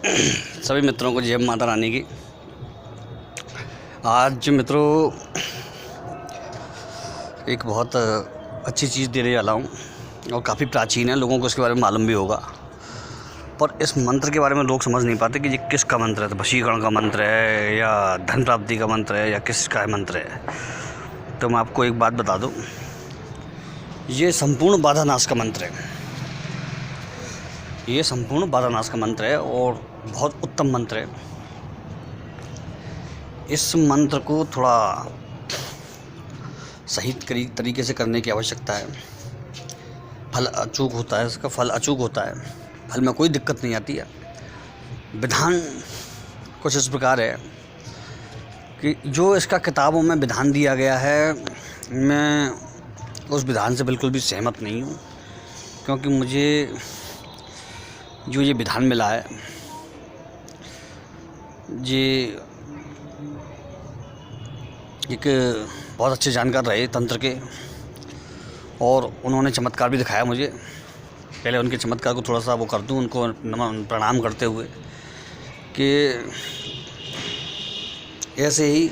सभी मित्रों को जय माता रानी की। आज मित्रों एक बहुत अच्छी चीज़ देने वाला हूँ और काफ़ी प्राचीन है, लोगों को इसके बारे में मालूम भी होगा, पर इस मंत्र के बारे में लोग समझ नहीं पाते कि ये किसका मंत्र है। तो वशीकरण का मंत्र है या धन प्राप्ति का मंत्र है या किसका मंत्र है। तो मैं आपको एक बात बता दूँ, ये संपूर्ण बाधा नाश का मंत्र है। ये संपूर्ण बाधा नाश का मंत्र है और बहुत उत्तम मंत्र है। इस मंत्र को थोड़ा सही तरीके से करने की आवश्यकता है। फल अचूक होता है, इसका फल अचूक होता है, फल में कोई दिक्कत नहीं आती है। विधान कुछ इस प्रकार है कि जो इसका किताबों में विधान दिया गया है, मैं उस विधान से बिल्कुल भी सहमत नहीं हूँ, क्योंकि मुझे जो ये विधान मिला है, ये एक बहुत अच्छे जानकार रहे तंत्र के, और उन्होंने चमत्कार भी दिखाया मुझे। पहले उनके चमत्कार को थोड़ा सा वो कर दूँ, उनको नमन प्रणाम करते हुए, कि ऐसे ही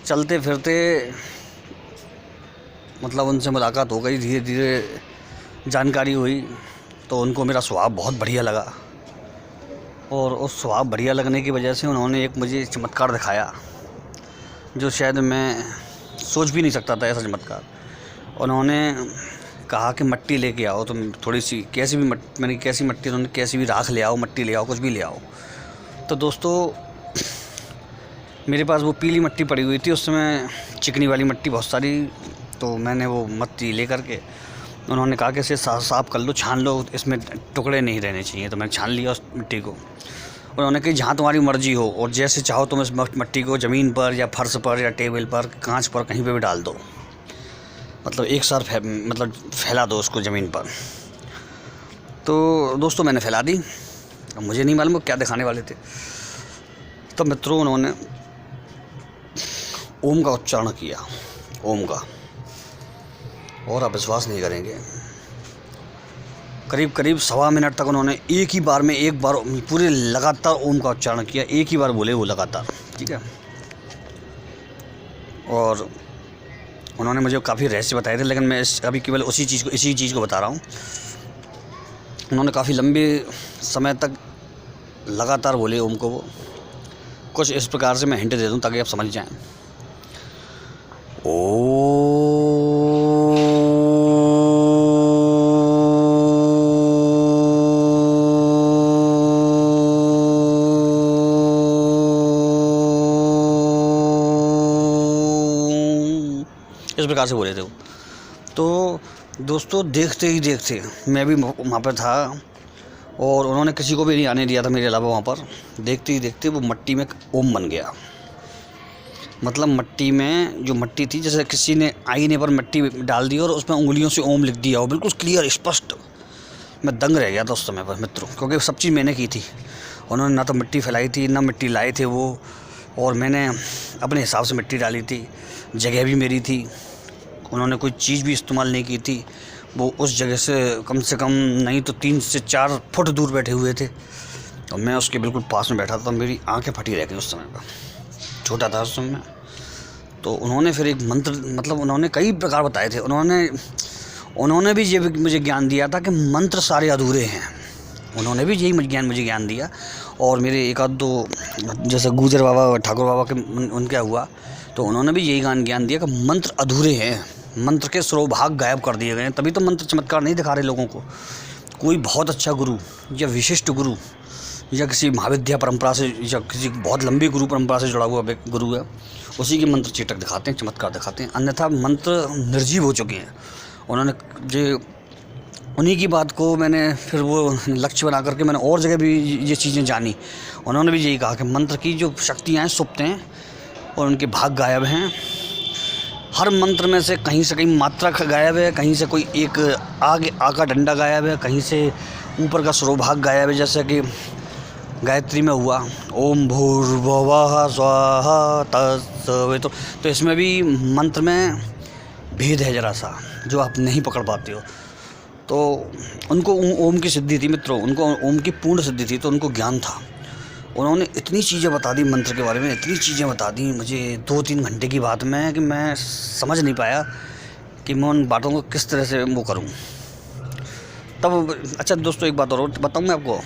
चलते फिरते मतलब उनसे मुलाकात हो गई, धीरे धीरे जानकारी हुई, तो उनको मेरा स्वभाव बहुत बढ़िया लगा, और उस स्वभाव बढ़िया लगने की वजह से उन्होंने एक मुझे चमत्कार दिखाया जो शायद मैं सोच भी नहीं सकता था ऐसा चमत्कार। उन्होंने कहा कि मट्टी लेके आओ, तुम थोड़ी सी कैसी भी मैंने कैसी मट्टी, उन्होंने कैसी भी राख ले आओ, मट्टी ले आओ, कुछ भी ले आओ। तो दोस्तों मेरे पास वो पीली मट्टी पड़ी हुई थी, उस समय चिकनी वाली मट्टी बहुत सारी, तो मैंने वो मट्टी ले करके, उन्होंने कहा कि इसे साफ़ कर लो, छान लो, इसमें टुकड़े नहीं रहने चाहिए। तो मैंने छान लिया उस मिट्टी को। उन्होंने कहा जहाँ तुम्हारी मर्ज़ी हो और जैसे चाहो तुम इस मिट्टी को ज़मीन पर या फर्श पर या टेबल पर, कांच पर, कहीं पे भी डाल दो, मतलब एक साथ मतलब फैला दो उसको ज़मीन पर। तो दोस्तों मैंने फैला दी। अब मुझे नहीं मालूम क्या दिखाने वाले थे। तो मित्रों उन्होंने ओम का उच्चारण किया, ओम का, और आप विश्वास नहीं करेंगे, करीब करीब 1.25 मिनट तक उन्होंने एक ही बार में, एक बार पूरे लगातार ओम का उच्चारण किया, एक ही बार बोले वो लगातार, ठीक है। और उन्होंने मुझे काफ़ी रहस्य बताए थे, लेकिन मैं अभी केवल इसी चीज़ को बता रहा हूँ। उन्होंने काफ़ी लंबे समय तक लगातार बोले ओम को। वो कुछ इस प्रकार से मैं हिंट दे दूँ ताकि आप समझ जाएं। इस प्रकार से बोले थे वो। तो दोस्तों देखते ही देखते मैं भी वहाँ पर था, और उन्होंने किसी को भी नहीं आने दिया था मेरे अलावा वहाँ पर। देखते ही देखते वो मट्टी में ओम बन गया। मतलब मट्टी में जो मट्टी थी, जैसे किसी ने आईने पर मट्टी डाल दी और उसमें उंगलियों से ओम लिख दिया हो, बिल्कुल क्लियर स्पष्ट। मैं दंग रह गया था उस समय पर मित्रों, क्योंकि सब चीज़ मैंने की थी। उन्होंने ना तो मिट्टी फैलाई थी, ना मिट्टी लाए थे वो, और मैंने अपने हिसाब से मिट्टी डाली थी, जगह भी मेरी थी। उन्होंने कोई चीज़ भी इस्तेमाल नहीं की थी। वो उस जगह से कम नहीं तो 3 से 4 फुट दूर बैठे हुए थे, और मैं उसके बिल्कुल पास में बैठा था। मेरी आंखें फटी रह गई उस समय पर, छोटा था उस समय। तो उन्होंने फिर एक मंत्र, मतलब उन्होंने कई प्रकार बताए थे। उन्होंने भी ये मुझे ज्ञान दिया था कि मंत्र सारे अधूरे हैं। उन्होंने भी यही मुझे ज्ञान दिया। और मेरे एक आध दो जैसे गुजर बाबा, ठाकुर बाबा के उनका हुआ, तो उन्होंने भी यही ज्ञान दिया कि मंत्र अधूरे हैं, मंत्र के स्रोभाग गायब कर दिए गए हैं, तभी तो मंत्र चमत्कार नहीं दिखा रहे लोगों को। कोई बहुत अच्छा गुरु या विशिष्ट गुरु या किसी महाविद्या परंपरा से या किसी बहुत लंबी गुरु परंपरा से जुड़ा हुआ गुरु है, उसी के मंत्र चेटक दिखाते हैं, चमत्कार दिखाते हैं। अन्यथा मंत्र निर्जीव हो चुके हैं। उन्होंने जो उन्हीं की बात को मैंने फिर वो लक्ष्य बना करके मैंने और जगह भी ये चीज़ें जानी। उन्होंने भी यही कहा कि मंत्र की जो शक्तियाँ हैं सुप्त हैं और उनके भाग गायब हैं। हर मंत्र में से कहीं मात्रा गायब है, कहीं से कोई एक आका डंडा गायब है, कहीं से ऊपर का स्रोभाग गायब है। जैसे कि गायत्री में हुआ ओम भूर्भुवः स्वाहा तत्सवितुर्, तो इसमें भी मंत्र में भेद है ज़रा सा, जो आप नहीं पकड़ पाते हो। तो उनको ओम की सिद्धि थी मित्रों, उनको ओम की पूर्ण सिद्धि थी, तो उनको ज्ञान था। उन्होंने इतनी चीज़ें बता दी मंत्र के बारे में, इतनी चीज़ें बता दी मुझे 2-3 घंटे की बात में, कि मैं समझ नहीं पाया कि मैं उन बातों को किस तरह से वो करूं। तब अच्छा दोस्तों, एक बात और बताऊं मैं आपको,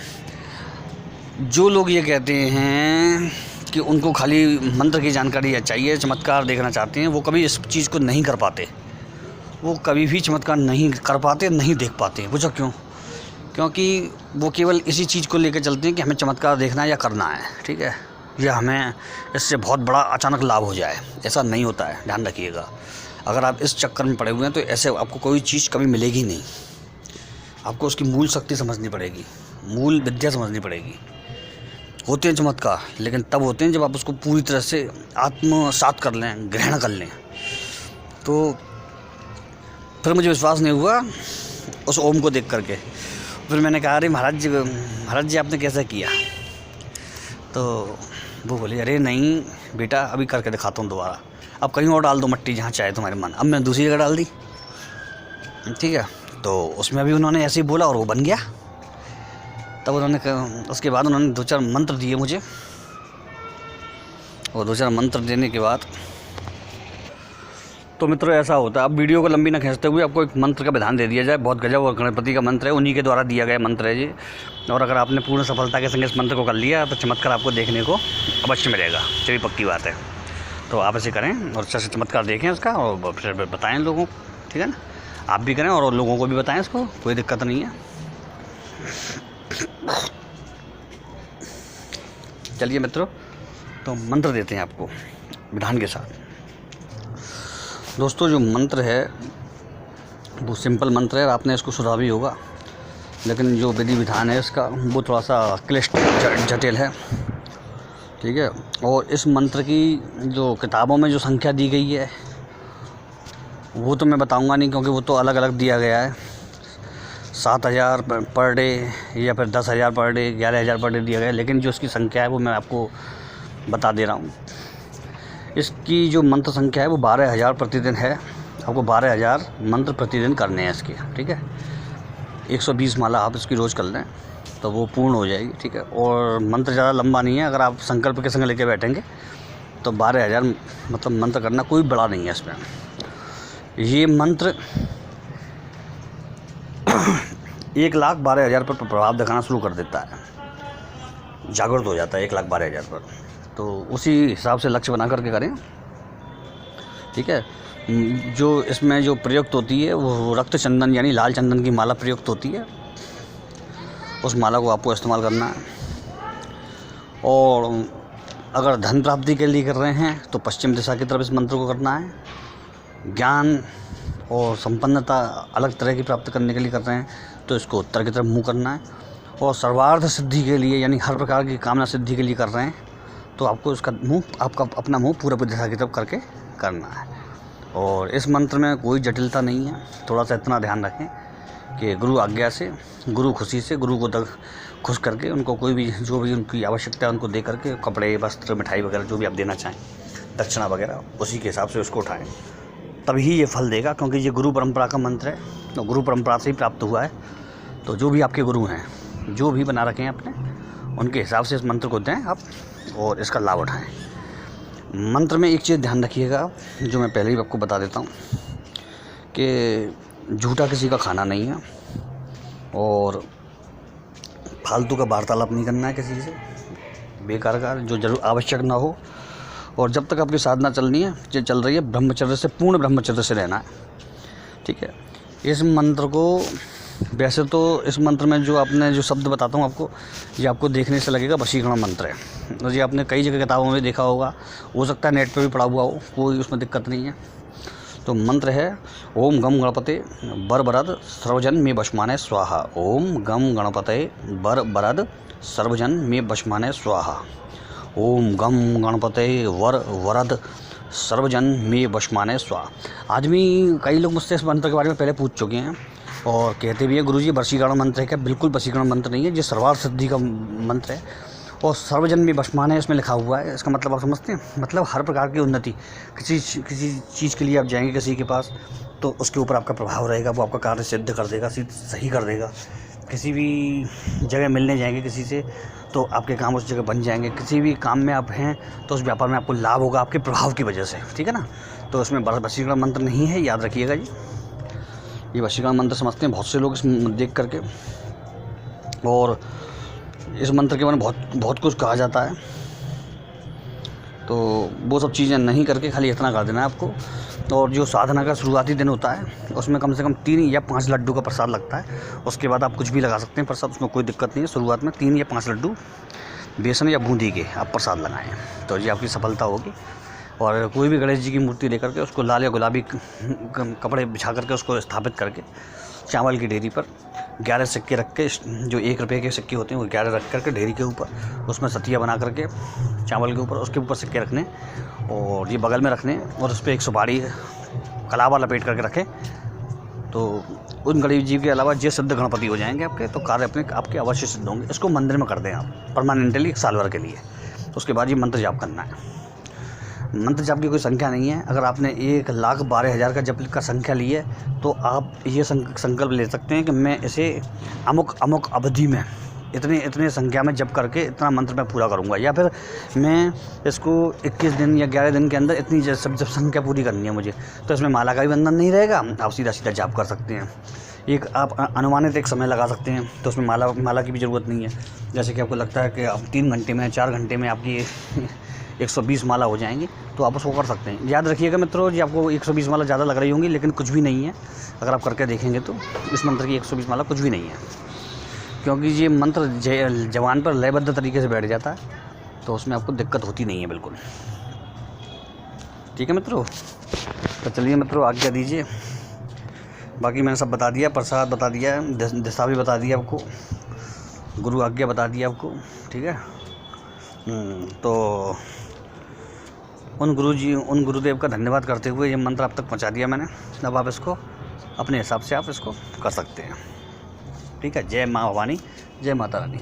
जो लोग ये कहते हैं कि उनको खाली मंत्र की जानकारी चाहिए, चमत्कार देखना चाहते हैं, वो कभी इस चीज़ को नहीं कर पाते। वो कभी भी चमत्कार नहीं कर पाते, नहीं देख पाते। पूछो क्यों? क्योंकि वो केवल इसी चीज़ को लेकर चलते हैं कि हमें चमत्कार देखना है या करना है, ठीक है, या हमें इससे बहुत बड़ा अचानक लाभ हो जाए। ऐसा नहीं होता है, ध्यान रखिएगा। अगर आप इस चक्कर में पड़े हुए हैं तो ऐसे आपको कोई चीज़ कभी मिलेगी नहीं। आपको उसकी मूल शक्ति समझनी पड़ेगी, मूल विद्या समझनी पड़ेगी। होते हैं चमत्कार, लेकिन तब होते हैं जब आप उसको पूरी तरह से आत्मसात कर लें, ग्रहण कर लें। तो फिर मुझे विश्वास नहीं हुआ उस ओम को देख करके। फिर मैंने कहा, अरे महाराज जी आपने कैसा किया? तो वो बोले, अरे नहीं बेटा, अभी करके दिखाता हूँ दोबारा, अब कहीं और डाल दो मट्टी जहाँ चाहे तुम्हारे मन। अब मैंने दूसरी जगह डाल दी, ठीक है। तो उसमें भी उन्होंने ऐसे ही बोला और वो बन गया। तब उसके बाद उन्होंने 2-4 मंत्र दिए मुझे, और 2-4 मंत्र देने के बाद तो मित्रों ऐसा होता है। अब वीडियो को लंबी ना खींचते हुए आपको एक मंत्र का विधान दे दिया जाए। बहुत गजब और गणपति का मंत्र है, उन्हीं के द्वारा दिया गया मंत्र है जी। और अगर आपने पूर्ण सफलता के संग इस मंत्र को कर लिया तो चमत्कार आपको देखने को अवश्य मिलेगा, चलिए पक्की बात है। तो आप ऐसे करें और अच्छा से चमत्कार देखें इसका, और फिर बताएँ लोगों को, ठीक है ना। आप भी करें और लोगों को भी बताएँ इसको, कोई दिक्कत नहीं है। चलिए मित्रों, तो मंत्र देते हैं आपको विधान के साथ। दोस्तों जो मंत्र है वो सिंपल मंत्र है, आपने इसको सुना भी होगा, लेकिन जो विधि विधान है इसका वो थोड़ा सा क्लिष्ट जटिल है, ठीक है। और इस मंत्र की जो किताबों में जो संख्या दी गई है वो तो मैं बताऊंगा नहीं, क्योंकि वो तो अलग अलग दिया गया है। 7,000 पर डे या फिर 10,000 पर डे, 11,000 पर डे दिया गया है। लेकिन जो इसकी संख्या है वो मैं आपको बता दे रहा हूँ। इसकी जो मंत्र संख्या है वो 12,000 प्रतिदिन है। आपको 12,000 मंत्र प्रतिदिन करने हैं इसके, ठीक है। 120 माला आप इसकी रोज़ कर लें तो वो पूर्ण हो जाएगी, ठीक है। और मंत्र ज़्यादा लंबा नहीं है, अगर आप संकल्प के संग लेके बैठेंगे तो 12,000 मतलब मंत्र करना कोई बड़ा नहीं है इसमें। ये मंत्र 1,12,000 पर प्रभाव दिखाना शुरू कर देता है, जागृत हो जाता है 1,12,000 पर। तो उसी हिसाब से लक्ष्य बना करके करें, ठीक है। जो इसमें जो प्रयुक्त होती है वो रक्त चंदन यानी लाल चंदन की माला प्रयुक्त होती है। उस माला को आपको इस्तेमाल करना है। और अगर धन प्राप्ति के लिए कर रहे हैं तो पश्चिम दिशा की तरफ इस मंत्र को करना है। ज्ञान और संपन्नता अलग तरह की प्राप्त करने के लिए कर रहे हैं तो इसको उत्तर की तरफ मुँह करना है। और सर्वार्थ सिद्धि के लिए यानी हर प्रकार की कामना सिद्धि के लिए कर रहे हैं तो आपको इसका मुँह, आपका अपना मुँह पूर्व दिशा की तरफ करके करना है। और इस मंत्र में कोई जटिलता नहीं है। थोड़ा सा इतना ध्यान रखें कि गुरु आज्ञा से, गुरु खुशी से, गुरु को खुश करके उनको कोई भी जो भी उनकी आवश्यकता है उनको दे करके, कपड़े, वस्त्र, मिठाई वगैरह जो भी आप देना चाहें, दक्षिणा वगैरह, उसी के हिसाब से उसको उठाएं, तभी ये फल देगा। क्योंकि ये गुरु परंपरा का मंत्र है, तो गुरु परंपरा से ही प्राप्त हुआ है। तो जो भी आपके गुरु हैं, जो भी बना रखे हैं अपने, उनके हिसाब से इस मंत्र को दें आप और इसका लाभ उठाएँ। मंत्र में एक चीज़ ध्यान रखिएगा, जो मैं पहले ही आपको बता देता हूँ कि झूठा किसी का खाना नहीं है और फालतू का वार्तालाप नहीं करना है किसी से, बेकार का, जो जरूर आवश्यक ना हो। और जब तक आपकी साधना चलनी है, जो चल रही है, ब्रह्मचर्य से, पूर्ण ब्रह्मचर्य से रहना है, ठीक है। इस मंत्र को वैसे तो इस मंत्र में जो आपने जो शब्द बताता हूँ आपको, ये आपको देखने से लगेगा वशीकरण मंत्र है। और ये आपने कई जगह किताबों में देखा होगा, हो सकता है नेट पे भी पढ़ा हुआ हो, कोई उसमें दिक्कत नहीं है। तो मंत्र है ओम गम गणपते बर बरद सर्वजन में बशमाने स्वाहा। ओम गम गणपते बर बरद सर्वजन में बशमाने स्वाहा। ओम गम गणपते वर वरद सर्वजन में बशमाने स्वाहा। आदमी, कई लोग मुझसे इस मंत्र के बारे में पहले पूछ चुके हैं और कहते भी है गुरुजी वशीकरण मंत्र है क्या? बिल्कुल वशीकरण मंत्र नहीं है, ये सर्वार्थ सिद्धि का मंत्र है। और सर्वजन भी वशमान है इसमें लिखा हुआ है। इसका मतलब आप समझते हैं, मतलब हर प्रकार की उन्नति, किसी चीज़ के लिए आप जाएंगे किसी के पास तो उसके ऊपर आपका प्रभाव रहेगा, वो आपका कार्य सिद्ध कर देगा, सही कर देगा। किसी भी जगह मिलने जाएंगे किसी से तो आपके काम उस जगह बन जाएंगे। किसी भी काम में आप हैं तो उस व्यापार में आपको लाभ होगा आपके प्रभाव की वजह से, ठीक है ना। तो इसमें वशीकरण मंत्र नहीं है, याद रखिएगा जी। ये वशीकरण मंत्र समझते हैं बहुत से लोग इसमें देख करके, और इस मंत्र के बारे में बहुत कुछ कहा जाता है। तो वो सब चीज़ें नहीं करके खाली इतना कर देना है आपको। और जो साधना का शुरुआती दिन होता है उसमें कम से कम 3 या 5 लड्डू का प्रसाद लगता है। उसके बाद आप कुछ भी लगा सकते हैं प्रसाद, उसमें कोई दिक्कत नहीं है। शुरुआत में 3 या 5 लड्डू बेसन या बूंदी के आप प्रसाद लगाएं तो ये आपकी सफलता होगी। और कोई भी गणेश जी की मूर्ति लेकर के उसको लाल या गुलाबी कपड़े बिछा करके उसको स्थापित करके चावल की ढेरी पर 11 सिक्के रख के, जो 1 रुपये के सिक्के होते हैं वो 11 रख करके ढेरी के ऊपर उसमें सतिया बना करके चावल के ऊपर, उसके ऊपर सिक्के रखने और ये बगल में रखने और उस पर एक सुपारी कलावा लपेट करके रखें। तो उन गणेश जी के अलावा ये सिद्ध गणपति हो जाएंगे आपके, तो कार्य आपके अवश्य सिद्ध होंगे। इसको मंदिर में कर दें आप परमानेंटली 1 साल भर के लिए। तो उसके बाद ये मंत्र जाप करना है। मंत्र जाप की कोई संख्या नहीं है। अगर आपने 1,12,000 का जप का संख्या ली है तो आप ये संकल्प ले सकते हैं कि मैं इसे अमुक अवधि में इतने संख्या में जप करके इतना मंत्र मैं पूरा करूँगा, या फिर मैं इसको 21 दिन या 11 दिन के अंदर इतनी जब संख्या पूरी करनी है मुझे। तो इसमें माला का भी बंधन नहीं रहेगा, आप सीधा जाप कर सकते हैं। एक आप अनुमानित एक समय लगा सकते हैं, तो उसमें माला की भी ज़रूरत नहीं है। जैसे कि आपको लगता है कि आप 3 घंटे में 4 घंटे में आपकी 120 माला हो जाएंगी तो आप उसको कर सकते हैं। याद रखिएगा मित्रों जी, आपको 120 माला ज़्यादा लग रही होंगी लेकिन कुछ भी नहीं है। अगर आप करके देखेंगे तो इस मंत्र की 120 माला कुछ भी नहीं है, क्योंकि ये मंत्र जवान पर लयबद्ध तरीके से बैठ जाता है, तो उसमें आपको दिक्कत होती नहीं है बिल्कुल। ठीक है मित्रों, तो चलिए मित्रों आज्ञा दीजिए। बाकी मैंने सब बता दिया, प्रसाद बता दिया, दिशा भी बता दिया आपको, गुरु आज्ञा बता दिया आपको, ठीक है। तो उन गुरुदेव का धन्यवाद करते हुए ये मंत्र आप तक पहुंचा दिया मैंने। अब आप इसको अपने हिसाब से आप इसको कर सकते हैं, ठीक है। जय माँ भवानी, जय माता रानी।